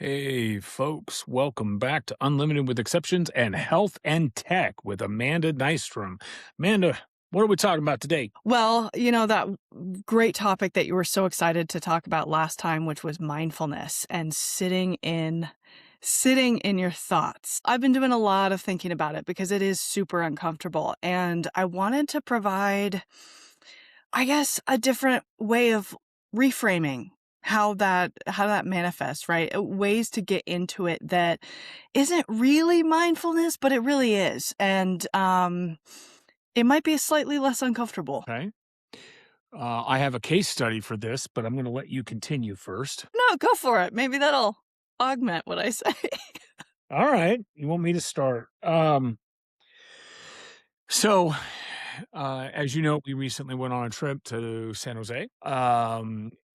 Hey, folks, welcome back to Unlimited with Exceptions and Health and Tech with Amanda Nystrom. Amanda, what are we talking about today? Well, that great topic that you were so excited to talk about last time, which was mindfulness and sitting in your thoughts. I've been doing a lot of thinking about it because it is super uncomfortable, and I wanted to provide, I guess, a different way of reframing how that manifests, right? Ways to get into it that isn't really mindfulness, but it really is. And it might be slightly less uncomfortable. Okay. I have a case study for this, but I'm going to let you continue first. No, go for it. Maybe that'll augment what I say. All right. You want me to start? So, as you know, we recently went on a trip to San Jose.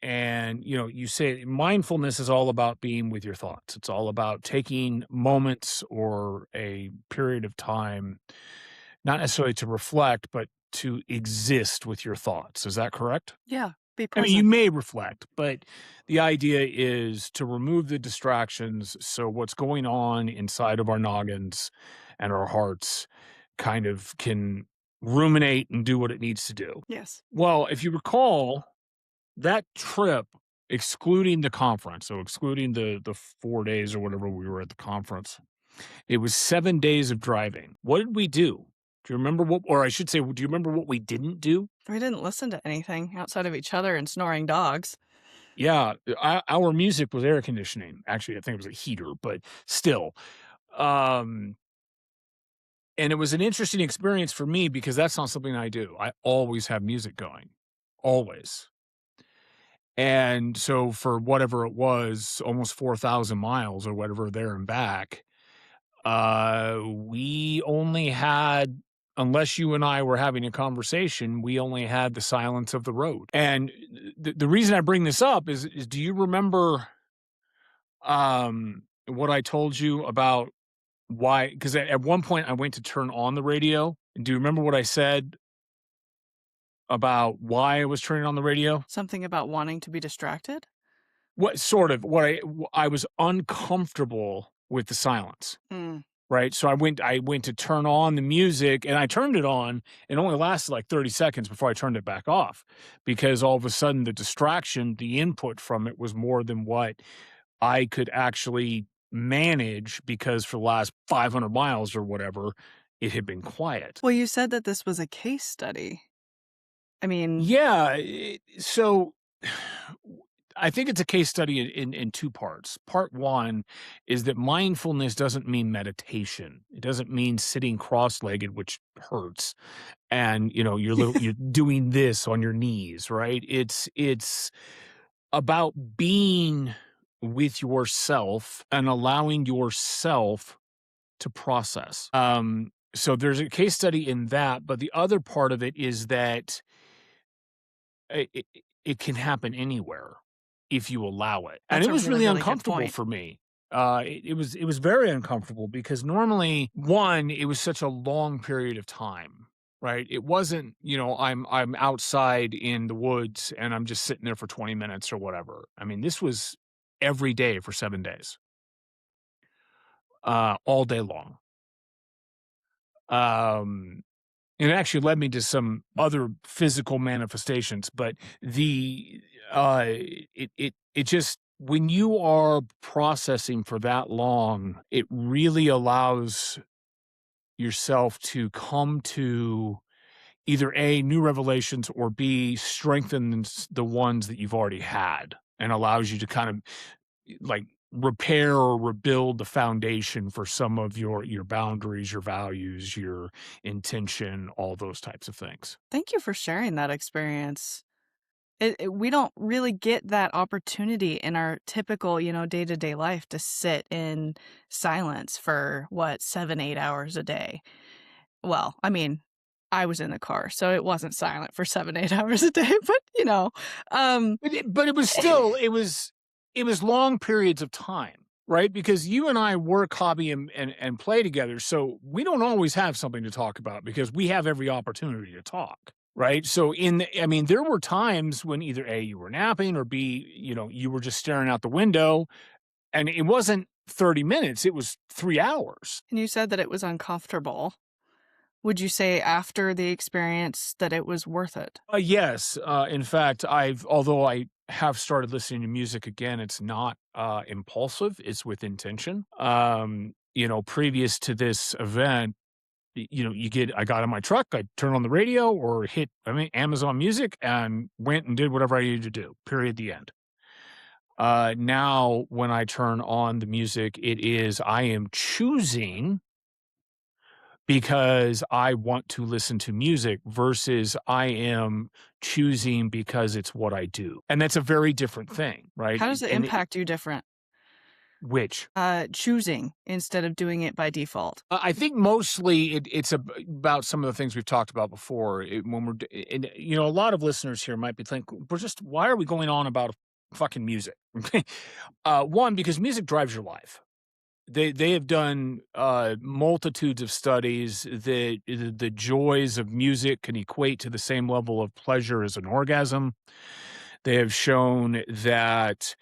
And, you say mindfulness is all about being with your thoughts. It's all about taking moments or a period of time, not necessarily to reflect, but to exist with your thoughts. Is that correct? Yeah, be I mean, you present. may reflect, but the idea is to remove the distractions so what's going on inside of our noggins and our hearts kind of can ruminate and do what it needs to do. Yes. Well, if you recall, that trip, excluding the conference, so excluding the 4 days or whatever we were at the conference, it was 7 days of driving. What did we do? Do you remember what, or I should say, do you remember what we didn't do? We didn't listen to anything outside of each other and snoring dogs. Yeah, our music was air conditioning. Actually, I think it was a heater, but still. Um, and it was an interesting experience for me because that's not something I do. I always have music going, always. And so for whatever it was, almost 4,000 miles or whatever there and back, we only had, unless you and I were having a conversation, we only had the silence of the road. And the reason I bring this up is do you remember what I told you about why? Because at one point I went to turn on the radio. Do you remember what I said about why I was turning on the radio? Something about wanting to be distracted? What sort of what I was uncomfortable with the silence. Mm. Right, so I went to turn on the music, and I turned it on, it only lasted, like, 30 seconds before I turned it back off, because all of a sudden, the distraction, the input from it was more than what I could actually manage because for the last 500 miles or whatever, it had been quiet. Well, you said that this was a case study. I mean, Yeah, so I think it's a case study in 2 parts. Part 1 is that mindfulness doesn't mean meditation. It doesn't mean sitting cross-legged, which hurts, and, you're doing this on your knees, right? It's about being with yourself and allowing yourself to process. So there's a case study in that, but the other part of it is that it can happen anywhere if you allow it, and that's it a was really, really really good uncomfortable point. for me. It was very uncomfortable because normally, 1, it was such a long period of time, right? It wasn't, I'm outside in the woods and I'm just sitting there for 20 minutes or whatever. I mean, this was every day for 7 days, all day long. Um And it actually led me to some other physical manifestations, but it just when you are processing for that long, it really allows yourself to come to either A, new revelations, or B, strengthens the ones that you've already had and allows you to kind of like repair or rebuild the foundation for some of your boundaries, your values, your intention, all those types of things. Thank you for sharing that experience. We don't really get that opportunity in our typical, day-to-day life to sit in silence for, what, 7, 8 hours a day. Well, I mean, I was in the car, so it wasn't silent for 7, 8 hours a day, but, um But it was still it was long periods of time, right? Because you and I work, hobby, and play together, so we don't always have something to talk about because we have every opportunity to talk, right? So I mean, there were times when either A, you were napping or B, you were just staring out the window And it wasn't 30 minutes, it was 3 hours. And you said that it was uncomfortable. Would you say after the experience that it was worth it? Yes, in fact, although I have started listening to music again, it's not, impulsive, it's with intention. Previous to this event, I got in my truck, I turned on the radio or Amazon Music and went and did whatever I needed to do, period, the end. Now when I turn on the music, I am choosing because I want to listen to music versus I am choosing because it's what I do. And that's a very different thing, right? How does it impact you different? Which Choosing instead of doing it by default. I think mostly it's about some of the things we've talked about before. When and a lot of listeners here might be thinking, why are we going on about fucking music? One, because music drives your life. They have done multitudes of studies that the joys of music can equate to the same level of pleasure as an orgasm. They have shown that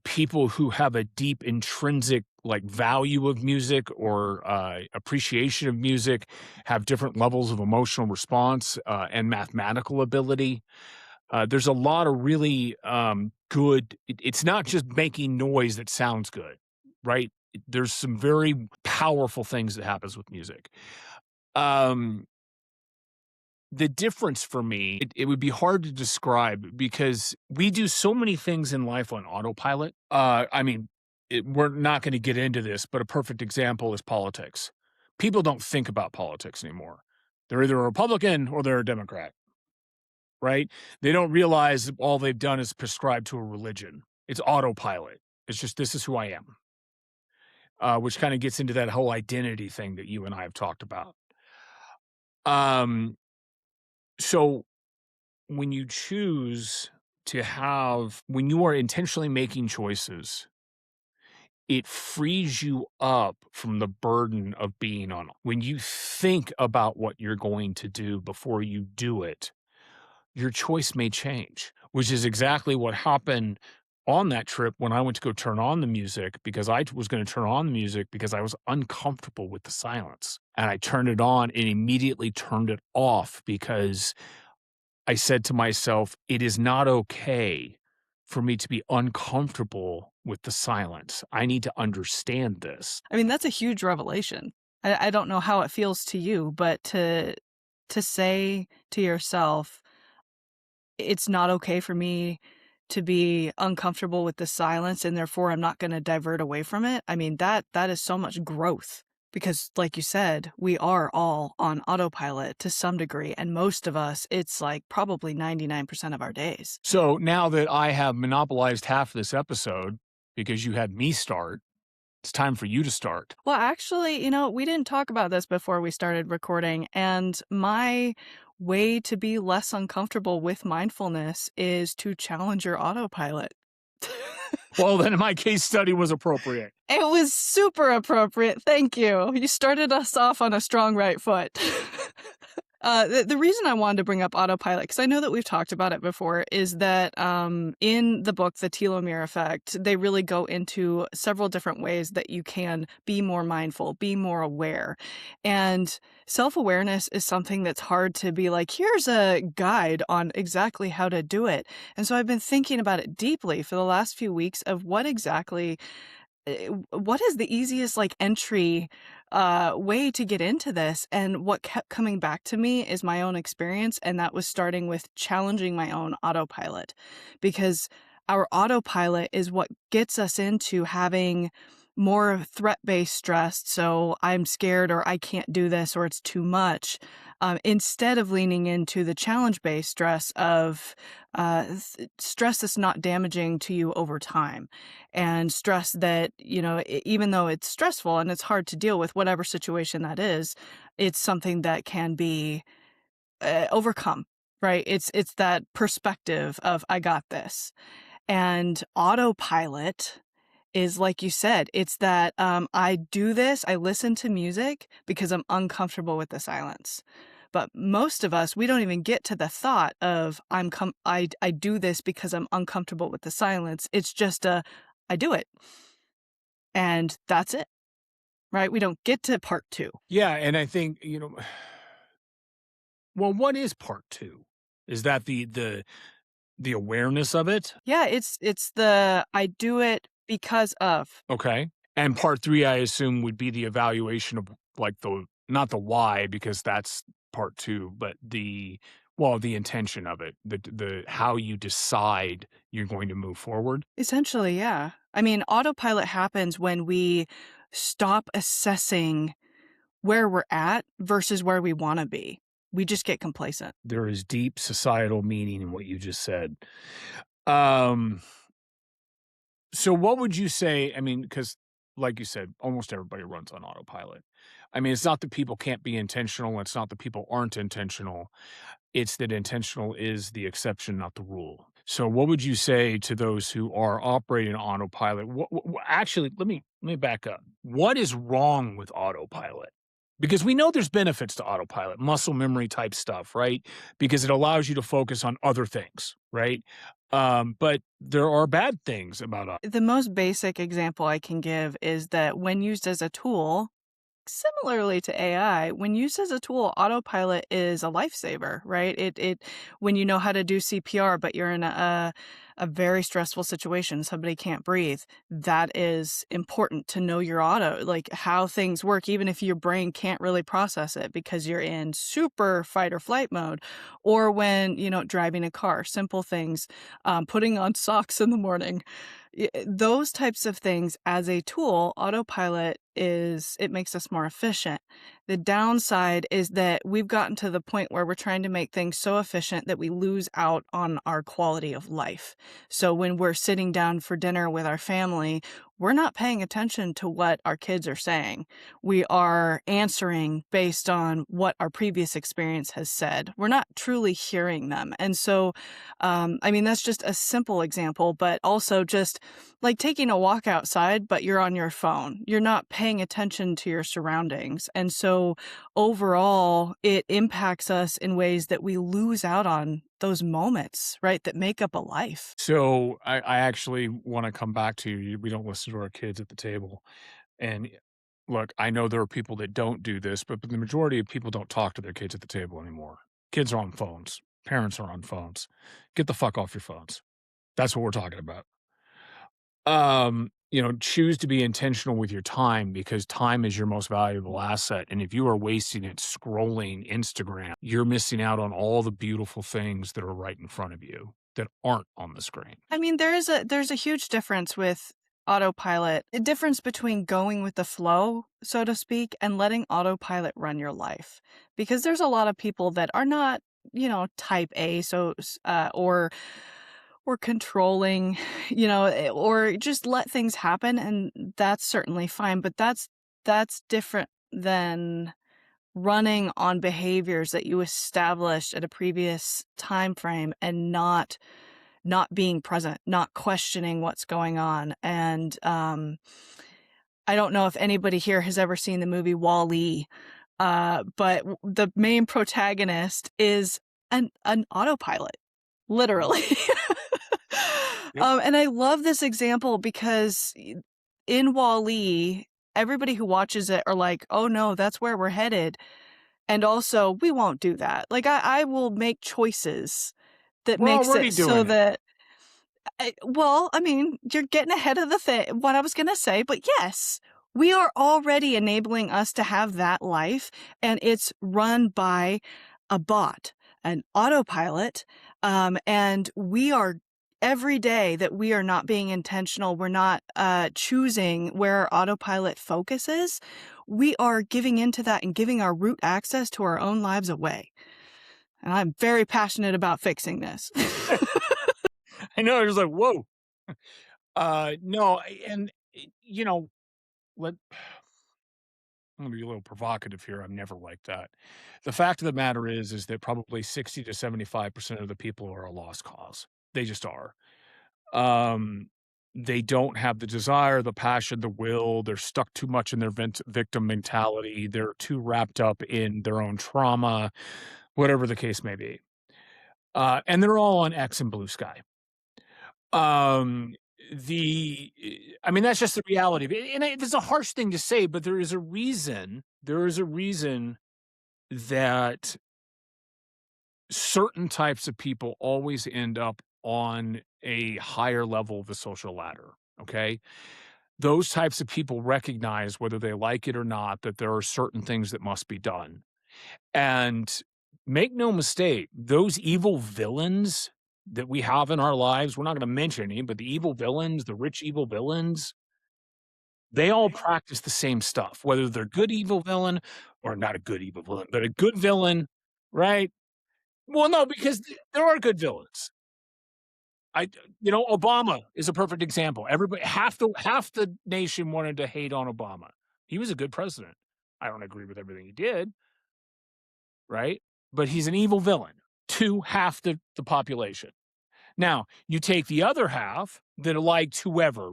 people who have a deep intrinsic like value of music or appreciation of music have different levels of emotional response and mathematical ability. There's a lot of really good. It's not just making noise that sounds good, right? There's some very powerful things that happens with music. Um, the difference for me, it would be hard to describe because we do so many things in life on autopilot. We're not going to get into this, but a perfect example is politics. People don't think about politics anymore. They're either a Republican or they're a Democrat, right? They don't realize that all they've done is prescribe to a religion. It's autopilot. It's just, this is who I am, which kind of gets into that whole identity thing that you and I have talked about. Um, so when you when you are intentionally making choices, it frees you up from the burden of being on. When you think about what you're going to do before you do it, your choice may change, which is exactly what happened on that trip when I went to go turn on the music because I was going to turn on the music because I was uncomfortable with the silence. And I turned it on and immediately turned it off because I said to myself, it is not okay for me to be uncomfortable with the silence. I need to understand this. I mean, that's a huge revelation. I don't know how it feels to you, but to say to yourself, it's not okay for me to be uncomfortable with the silence and therefore I'm not going to divert away from it. I mean, that is so much growth because like you said, we are all on autopilot to some degree and most of us it's like probably 99% of our days. So now that I have monopolized half this episode because you had me start, it's time for you to start. Well, actually, we didn't talk about this before we started recording, and my way to be less uncomfortable with mindfulness is to challenge your autopilot. Well, then my case study was appropriate. It was super appropriate. Thank you. You started us off on a strong right foot. The reason I wanted to bring up autopilot, because I know that we've talked about it before, is that in the book, The Telomere Effect, they really go into several different ways that you can be more mindful, be more aware. And self-awareness is something that's hard to be like, here's a guide on exactly how to do it. And so I've been thinking about it deeply for the last few weeks of what is the easiest like entry way to get into this, and what kept coming back to me is my own experience, and that was starting with challenging my own autopilot, because our autopilot is what gets us into having more threat-based stress. So I'm scared or I can't do this or it's too much, instead of leaning into the challenge-based stress of stress that's not damaging to you over time, and stress that, even though it's stressful and it's hard to deal with whatever situation that is, it's something that can be overcome, right? It's that perspective of I got this. And autopilot is like you said, it's that I do this, I listen to music because I'm uncomfortable with the silence. But most of us, we don't even get to the thought of I do this because I'm uncomfortable with the silence. It's just I do it, and that's it, right? We don't get to part 2. Yeah, and I think, well, what is part 2? Is that the awareness of it? Yeah, it's the I do it because of. Okay. And part 3, I assume, would be the evaluation of, like, the not the why, because that's part 2, but the intention of it, the how you decide you're going to move forward. Essentially, yeah. I mean, autopilot happens when we stop assessing where we're at versus where we wanna be. We just get complacent. There is deep societal meaning in what you just said. Um So what would you say, I mean, because like you said, almost everybody runs on autopilot. I mean, it's not that people can't be intentional, it's not that people aren't intentional, it's that intentional is the exception, not the rule. So what would you say to those who are operating on autopilot? Actually, let me back up. What is wrong with autopilot? Because we know there's benefits to autopilot, muscle memory type stuff, right? Because it allows you to focus on other things, right? But there are bad things about The most basic example I can give is that when used as a tool, similarly to AI, when used as a tool, autopilot is a lifesaver, right? It when you know how to do CPR, but you're in a very stressful situation, somebody can't breathe. That is important to know your auto, like how things work, even if your brain can't really process it because you're in super fight or flight mode. Or when, driving a car, simple things, putting on socks in the morning, those types of things as a tool, autopilot it makes us more efficient. The downside is that we've gotten to the point where we're trying to make things so efficient that we lose out on our quality of life. So when we're sitting down for dinner with our family, we're not paying attention to what our kids are saying. We are answering based on what our previous experience has said. We're not truly hearing them. And so, I mean, that's just a simple example, but also just like taking a walk outside, but you're on your phone. You're not paying attention to your surroundings. And so overall, it impacts us in ways that we lose out on those moments, right? That make up a life. So I actually want to come back to you. We don't listen to our kids at the table. And look, I know there are people that don't do this, but the majority of people don't talk to their kids at the table anymore. Kids are on phones. Parents are on phones. Get the fuck off your phones. That's what we're talking about. Choose to be intentional with your time because time is your most valuable asset. And if you are wasting it scrolling Instagram, you're missing out on all the beautiful things that are right in front of you that aren't on the screen. I mean, there's a huge difference with autopilot. A difference between going with the flow, so to speak, and letting autopilot run your life. Because there's a lot of people that are not, type A, or controlling, or just let things happen, and that's certainly fine. But that's different than running on behaviors that you established at a previous time frame and not being present, not questioning what's going on. And I don't know if anybody here has ever seen the movie Wall-E, but the main protagonist is an autopilot, literally. Yep. And I love this example because in Wall-E, everybody who watches it are like, "Oh no, that's where we're headed." And also, we won't do that. Like I will make choices that We're makes already it so doing it. that well, I mean, you're getting ahead of the thing what I was gonna say, but yes, we are already enabling us to have that life, and it's run by a bot, an autopilot, and we are every day that we are not being intentional, we're not, choosing where our autopilot focuses, we are giving into that and giving our root access to our own lives away, and I'm very passionate about fixing this. I know. I was like, whoa. No, and let I'm gonna be a little provocative here. I'm never like that. The fact of the matter is that probably 60 to 75% of the people are a lost cause. They just are. Um, they don't have the desire, the passion, the will. They're stuck too much in their victim mentality. They're too wrapped up in their own trauma, whatever the case may be. And they're all on X and blue sky. Um, I mean, that's just the reality of it, and it's a harsh thing to say, but there is a reason that certain types of people always end up on a higher level of the social ladder, okay? Those types of people recognize, whether they like it or not, that there are certain things that must be done. And make no mistake, those evil villains that we have in our lives, we're not going to mention any, but the evil villains, the rich evil villains, they all practice the same stuff, whether they're good evil villain or not a good evil villain, but a good villain, right? Well, no, because there are good villains. I Obama is a perfect example. Everybody half the nation wanted to hate on Obama. He was a good president. I don't agree with everything he did, right? But he's an evil villain to half the population. Now, you take the other half that liked whoever,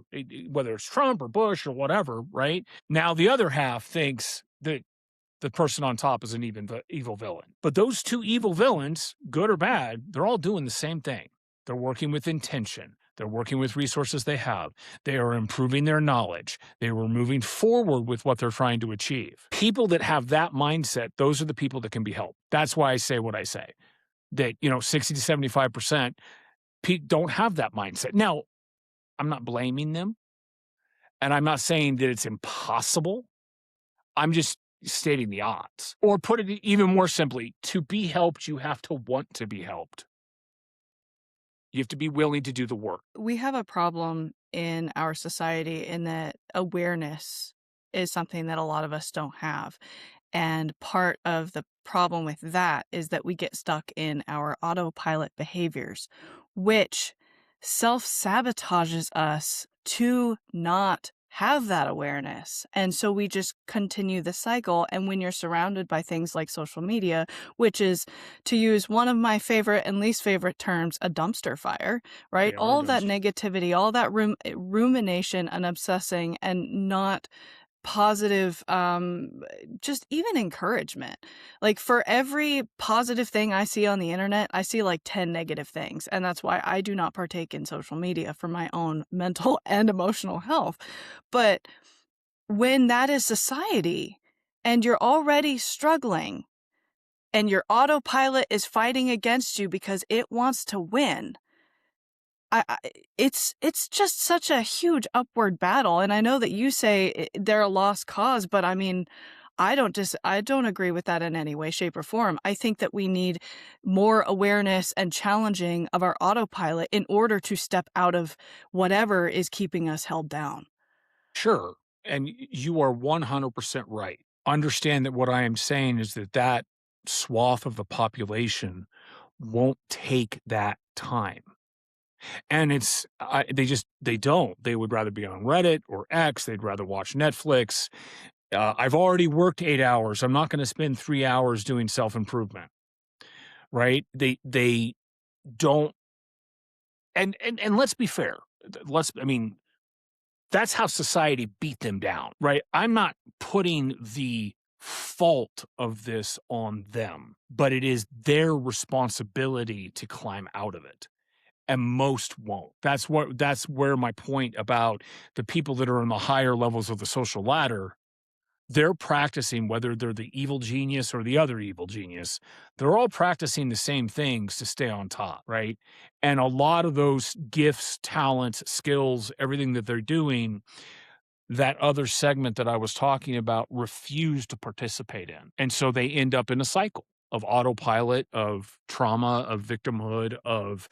whether it's Trump or Bush or whatever, right? Now the other half thinks that the person on top is an even evil villain. But those two evil villains, good or bad, they're all doing the same thing. They're working with intention. They're working with resources they have. They are improving their knowledge. They were moving forward with what they're trying to achieve. People that have that mindset, those are the people that can be helped. That's why I say what I say. That, 60 to 75% don't have that mindset. Now, I'm not blaming them, and I'm not saying that it's impossible. I'm just stating the odds. Or put it even more simply, to be helped, you have to want to be helped. You have to be willing to do the work. We have a problem in our society in that awareness is something that a lot of us don't have. And part of the problem with that is that we get stuck in our autopilot behaviors, which self sabotages us to not have that awareness. And so we just continue the cycle. And when you're surrounded by things like social media, which is, to use one of my favorite and least favorite terms, a dumpster fire, right? They are a All that dumpster. negativity, all that rumination and obsessing and not positive, just even encouragement. Like, for every positive thing I see on the internet, I see like 10 negative things, and that's why I do not partake in social media for my own mental and emotional health. But when that is society and you're already struggling and your autopilot is fighting against you because it wants to win, I it's just such a huge upward battle, and I know that you say they're a lost cause, but I mean, I don't agree with that in any way, shape, or form. I think that we need more awareness and challenging of our autopilot in order to step out of whatever is keeping us held down. Sure. And you are 100% right. Understand that what I am saying is that swath of the population won't take that time. And they don't. They would rather be on Reddit or X. They'd rather watch Netflix. I've already worked 8 hours. I'm not going to spend 3 hours doing self improvement. Right? They don't. And let's be fair. I mean, that's how society beat them down. Right? I'm not putting the fault of this on them, but it is their responsibility to climb out of it, and most won't. That's where my point about the people that are in the higher levels of the social ladder, they're practicing, whether they're the evil genius or the other evil genius, they're all practicing the same things to stay on top, right? And a lot of those gifts, talents, skills, everything that they're doing, that other segment that I was talking about refuse to participate in. And so they end up in a cycle of autopilot, of trauma, of victimhood, of,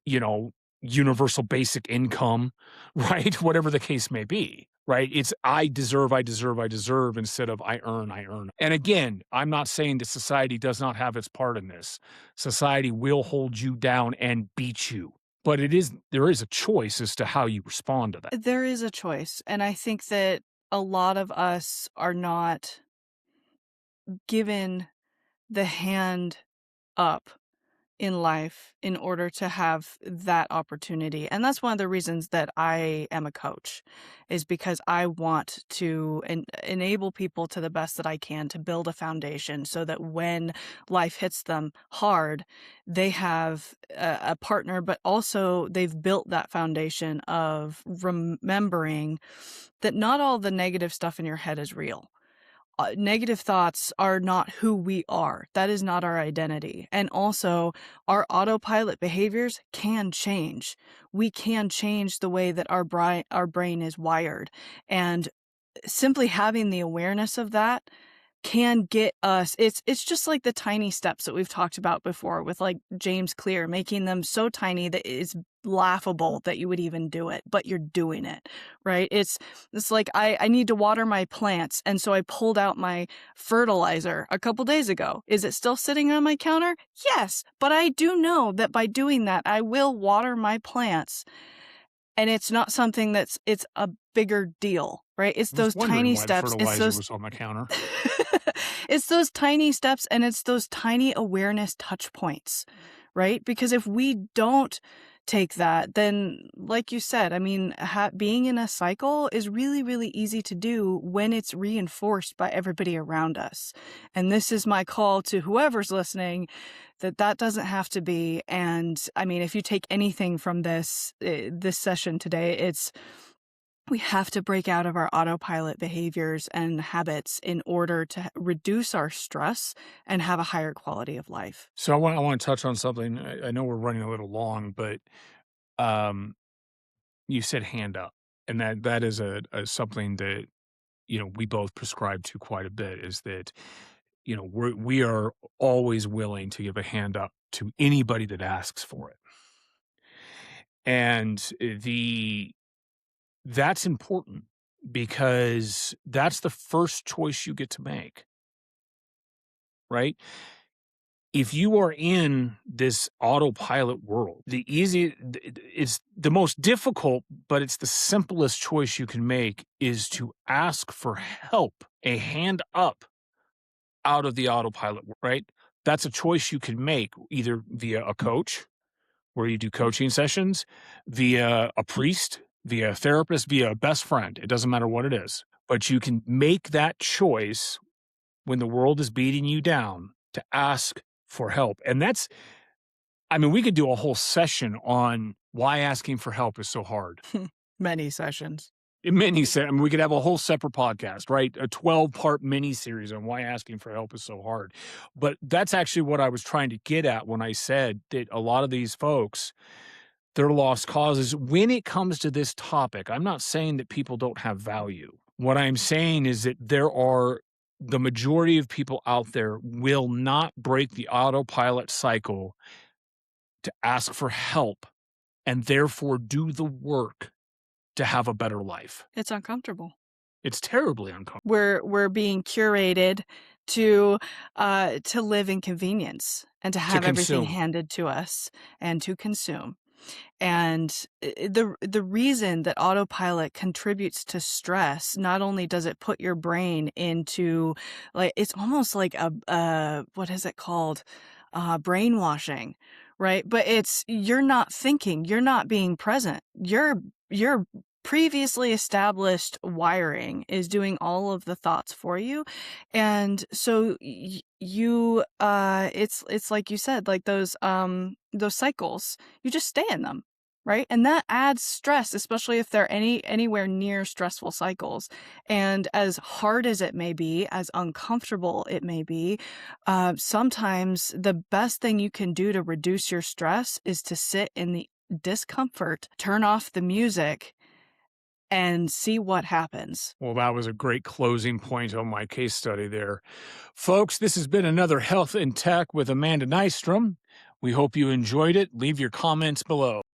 you know, universal basic income, right? Whatever the case may be, right? It's I deserve instead of I earn, I earn. And again, I'm not saying that society does not have its part in this. Society will hold you down and beat you, but there is a choice as to how you respond to that. There is a choice, and I think that a lot of us are not given the hand up in life in order to have that opportunity. And that's one of the reasons that I am a coach, is because I want to enable people to the best that I can to build a foundation so that when life hits them hard, they have a partner, but also they've built that foundation of remembering that not all the negative stuff in your head is real. Negative thoughts are not who we are. That is not our identity. And also, our autopilot behaviors can change. We can change the way that our brain is wired. And simply having the awareness of that can get us, it's just like the tiny steps that we've talked about before with, like, James Clear, making them so tiny that it's laughable that you would even do it, but you're doing it, right? It's like I need to water my plants, and so I pulled out my fertilizer a couple days ago. Is it still sitting on my counter? Yes, but I do know that by doing that, I will water my plants, and it's not something it's a bigger deal, right? It's I was those wondering tiny why the steps. It's fertilizer those was on my counter. it's those tiny steps, and it's those tiny awareness touch points, right? Because if we don't take that, then, like you said, I mean, being in a cycle is really, really easy to do when it's reinforced by everybody around us. And this is my call to whoever's listening, that that doesn't have to be. And I mean, if you take anything from this session today, it's we have to break out of our autopilot behaviors and habits in order to reduce our stress and have a higher quality of life. So I want to touch on something. I know we're running a little long, but um, you said hand up, and that is a something that we both prescribe to quite a bit. Is that we are always willing to give a hand up to anybody that asks for it, and that's important because that's the first choice you get to make, right? If you are in this autopilot world, it's the most difficult, but it's the simplest choice you can make is to ask for help, a hand up out of the autopilot, right? That's a choice you can make either via a coach, where you do coaching sessions, via a priest, via a therapist, via a best friend. It doesn't matter what it is, but you can make that choice when the world is beating you down to ask for help. And I mean, we could do a whole session on why asking for help is so hard. Many sessions. I mean, we could have a whole separate podcast, right? A 12-part mini series on why asking for help is so hard. But that's actually what I was trying to get at when I said that a lot of these folks, they're lost causes. When it comes to this topic, I'm not saying that people don't have value. What I'm saying is that the majority of people out there will not break the autopilot cycle to ask for help and therefore do the work to have a better life. It's uncomfortable. It's terribly uncomfortable. We're being curated to live in convenience and to To have everything consume. handed to us and to consume. And the reason that autopilot contributes to stress, not only does it put your brain into, like, it's almost like a what is it called? Brainwashing, right? But it's, you're not thinking, you're not being present. Your previously established wiring is doing all of the thoughts for you. And so you it's like you said, like those cycles, you just stay in them, right? And that adds stress, especially if they're anywhere near stressful cycles. And as hard as it may be, as uncomfortable it may be, sometimes the best thing you can do to reduce your stress is to sit in the discomfort, turn off the music, and see what happens. Well, that was a great closing point on my case study there. Folks, this has been another Health in Tech with Amanda Nystrom. We hope you enjoyed it. Leave your comments below.